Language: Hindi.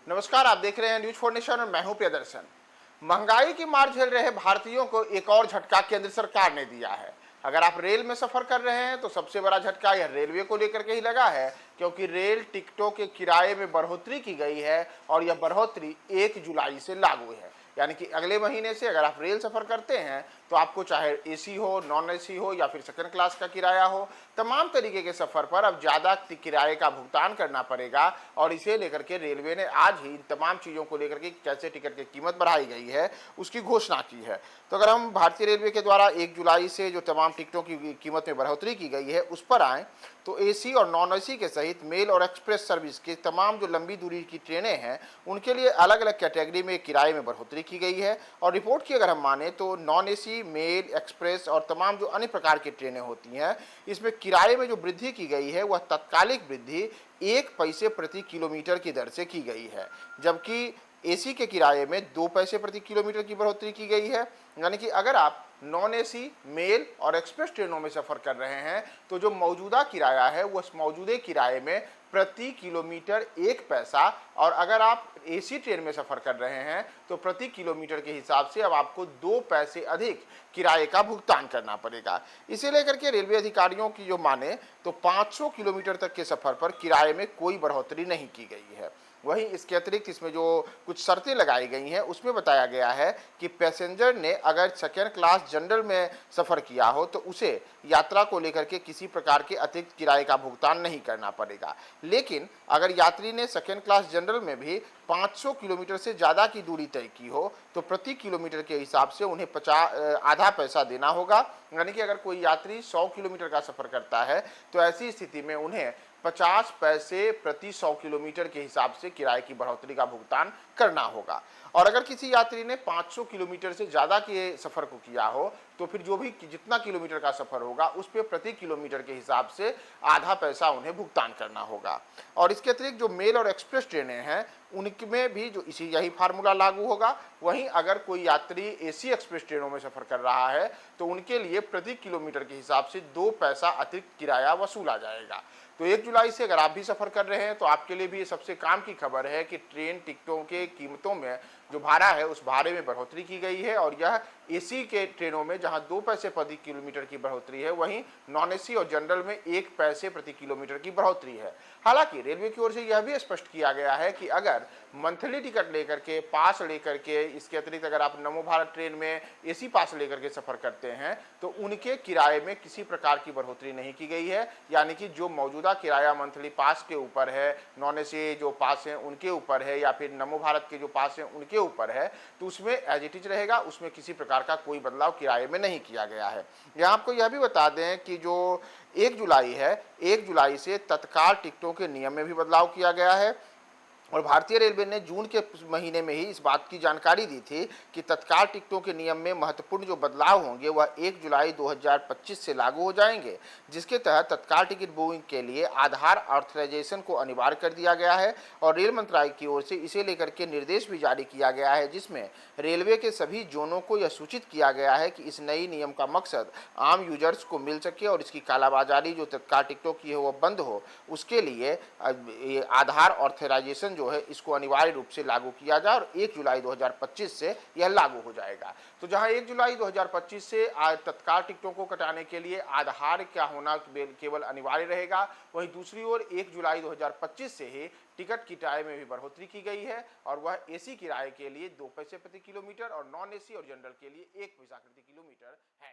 नमस्कार, आप देख रहे हैं न्यूज 4 नेशन और मैं हूं प्रियदर्शन। महंगाई की मार झेल रहे भारतीयों को एक और झटका केंद्र सरकार ने दिया है। अगर आप रेल में सफर कर रहे हैं तो सबसे बड़ा झटका यह रेलवे को लेकर के ही लगा है, क्योंकि रेल टिकटों के किराए में बढ़ोतरी की गई है और यह बढ़ोतरी 1 जुलाई से लागू है। यानी कि अगले महीने से अगर आप रेल सफर करते हैं तो आपको चाहे एसी हो, नॉन एसी हो या फिर सेकंड क्लास का किराया हो, तमाम तरीके के सफर पर अब ज्यादा किराए का भुगतान करना पड़ेगा। और इसे लेकर के रेलवे ने आज ही इन तमाम चीजों को लेकर के कैसे टिकट की कीमत बढ़ाई गई है उसकी घोषणा की है। तो अगर हम भारतीय रेलवे के द्वारा 1 जुलाई से जो तमाम टिकटों की कीमत में बढ़ोतरी की गई है उस पर आए, तो एसी और नॉन एसी के सहित मेल और एक्सप्रेस सर्विस की तमाम जो लंबी दूरी की ट्रेनें हैं उनके लिए अलग अलग कैटेगरी में किराए में बढ़ोतरी की गई है। और रिपोर्ट की अगर हम माने तो नॉन एसी, मेल, एक्सप्रेस और तमाम जो अन्य प्रकार की ट्रेनें होती हैं इसमें किराए में जो वृद्धि की गई है वह तत्कालिक वृद्धि 1 पैसे प्रति किलोमीटर की दर से की गई है, जबकि एसी के किराए में 2 पैसे प्रति किलोमीटर की बढ़ोतरी की गई है। यानी कि अगर आप नॉन एसी, मेल और एक्सप्रेस ट्रेनों में सफर कर रहे हैं तो जो मौजूदा किराया है वो उस मौजूदा किराए में प्रति किलोमीटर 1 पैसा, और अगर आप एसी ट्रेन में सफर कर रहे हैं तो प्रति किलोमीटर के हिसाब से अब आपको 2 पैसे अधिक किराए का भुगतान करना पड़ेगा। इसे लेकर के रेलवे अधिकारियों की जो माने तो 500 किलोमीटर तक के सफर पर किराए में कोई बढ़ोतरी नहीं की गई है। वहीं इसके अतिरिक्त इसमें जो कुछ शर्तें लगाई गई हैं उसमें बताया गया है कि पैसेंजर ने अगर सेकेंड क्लास जनरल में सफ़र किया हो तो उसे यात्रा को लेकर के किसी प्रकार के अतिरिक्त किराए का भुगतान नहीं करना पड़ेगा। लेकिन अगर यात्री ने सेकेंड क्लास जनरल में भी 500 किलोमीटर से ज़्यादा की दूरी तय की हो तो प्रति किलोमीटर के हिसाब से उन्हें आधा पैसा देना होगा। यानी कि अगर कोई यात्री 100 किलोमीटर का सफ़र करता है तो ऐसी स्थिति में उन्हें 50 पैसे प्रति 100 किलोमीटर के हिसाब से किराए की बढ़ोतरी का भुगतान करना होगा। और अगर किसी यात्री ने 500 किलोमीटर से ज़्यादा के सफ़र को किया हो तो फिर जो भी जितना किलोमीटर का सफ़र होगा उस पर प्रति किलोमीटर के हिसाब से आधा पैसा उन्हें भुगतान करना होगा। और इसके अतिरिक्त जो मेल और एक्सप्रेस ट्रेनें हैं उनमें भी जो यही फार्मूला लागू होगा। वहीं अगर कोई यात्री एसी एक्सप्रेस ट्रेनों में सफ़र कर रहा है तो उनके लिए प्रति किलोमीटर के हिसाब से 2 पैसा अतिरिक्त किराया वसूला जाएगा। तो 1 जुलाई से अगर आप भी सफ़र कर रहे हैं तो आपके लिए भी ये सबसे काम की खबर है कि ट्रेन टिकटों के कीमतों में जो भाड़ा है उस भाड़े में बढ़ोतरी की गई है। और यह एसी के ट्रेनों में जहां 2 पैसे प्रति किलोमीटर की बढ़ोतरी है, वहीं नॉन एसी और जनरल में 1 पैसे प्रति किलोमीटर की बढ़ोतरी है। हालांकि रेलवे की ओर से यह भी स्पष्ट किया गया है कि अगर मंथली टिकट लेकर के, पास लेकर के, इसके अतिरिक्त अगर आप नमो भारत ट्रेन में एसी पास लेकर के सफ़र करते हैं तो उनके किराए में किसी प्रकार की बढ़ोतरी नहीं की गई है। यानी कि जो मौजूदा किराया मंथली पास के ऊपर है, नॉन एसी जो पास हैं उनके ऊपर है या फिर नमो भारत के जो पास हैं उनके ऊपर है, तो उसमें एज इट इज रहेगा, उसमें किसी प्रकार का कोई बदलाव किराए में नहीं किया गया है। यहाँ आपको यह भी बता दें कि जो 1 जुलाई है, 1 जुलाई से तत्काल टिकटों के नियम में भी बदलाव किया गया है। और भारतीय रेलवे ने जून के महीने में ही इस बात की जानकारी दी थी कि तत्काल टिकटों के नियम में महत्वपूर्ण जो बदलाव होंगे वह 1 जुलाई 2025 से लागू हो जाएंगे, जिसके तहत तत्काल टिकट बुकिंग के लिए आधार ऑथराइजेशन को अनिवार्य कर दिया गया है। और रेल मंत्रालय की ओर से इसे लेकर के निर्देश भी जारी किया गया है, जिसमें रेलवे के सभी जोनों को यह सूचित किया गया है कि इस नई नियम का मकसद आम यूजर्स को मिल सके और इसकी कालाबाजारी जो तत्काल टिकटों की है वह बंद हो। उसके लिए आधार ऑथराइजेशन जो है इसको अनिवार्य रूप से लागू किया जाए और 1 जुलाई 2025 से यह लागू हो जाएगा। तो जहां 1 जुलाई 2025 से तत्काल टिकटों को कटाने के लिए आधार का होना केवल अनिवार्य रहेगा, वहीं दूसरी ओर 1 जुलाई 2025 से ही टिकट किराए में भी बढ़ोतरी की गई है और वह एसी किराए के लिए 2 पैसे प्रति किलोमीटर और नॉन एसी और जनरल के लिए 1 पैसा प्रति किलोमीटर है।